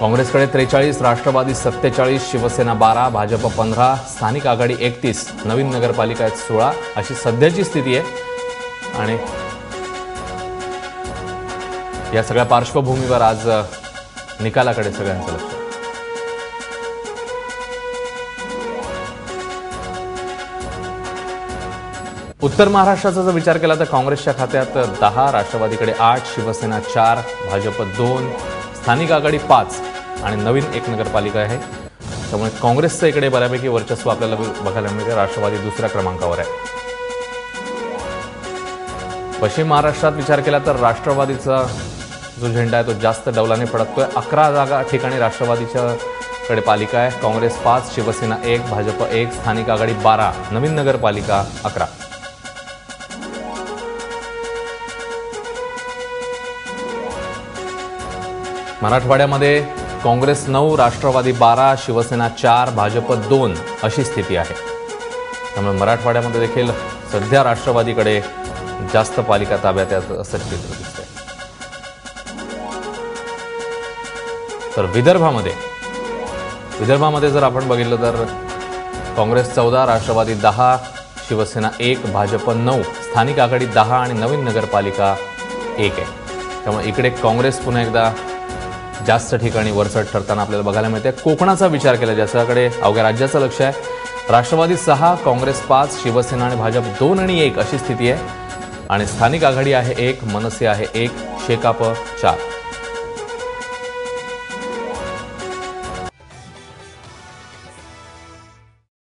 काँग्रेसकडे 43, राष्ट्रवादी 47, शिवसेना 12, भाजप 15, स्थानिक आघाडी 31, नवीन नगरपालिका 16 अशी सध्याची स्थिती आहे। आणि या सगळ्या पार्श्वभूमीवर आज निकालाकडे सगळ्यांचं लक्ष। उत्तर महाराष्ट्राचा जर विचार केला तर काँग्रेसच्या खात्यात 10, राष्ट्रवादीकडे 8, शिवसेना 4, भाजप 2, स्थानिक आघाडी 5 आणि नवीन एक नगरपालिका आहे। त्यामुळे काँग्रेसचं इकडे बऱ्यापैकी वर्चस्व आपल्याला बघायला मिळते। राष्ट्रवादी दुसऱ्या क्रमांकावर आहे। पश्चिम महाराष्ट्रात विचार केला तर राष्ट्रवादीचा जो झेंडा आहे तो जास्त डौलाने फडकतोय। 11 जागा ठिकाणी राष्ट्रवादीच्या कडे पालिका आहे। काँग्रेस 5, शिवसेना 1, भाजप 1, स्थानिक आघाडी 12, नवीन नगरपालिका 11। मराठवाड्यामध्ये काँग्रेस 9, राष्ट्रवादी 12, शिवसेना 4, भाजप 2 अशी स्थिती आहे। त्यामुळे मराठवाड्यामध्ये देखील सध्या राष्ट्रवादीकडे जास्त पालिका ताब्यात आहेत असं चित्र दिसतंय। तर विदर्भामध्ये जर आपण बघितलं तर काँग्रेस 14, राष्ट्रवादी 10, शिवसेना 1, भाजप 9, स्थानिक आघाडी 10 आणि नवीन नगरपालिका 1 आहे। त्यामुळे इकडे काँग्रेस पुन्हा एकदा जास्त ठिकाणी वरचढ ठरताना आपल्याला बघायला मिळते। कोकणाचा विचार केला ज्याच्याकडे अवघ्या राज्याचं लक्ष आहे। राष्ट्रवादी 6, काँग्रेस 5, शिवसेना आणि भाजप 2 आणि 1 अशी स्थिती आहे। आणि स्थानिक आघाडी आहे 1, मनसे आहे 1, शेकाप 4।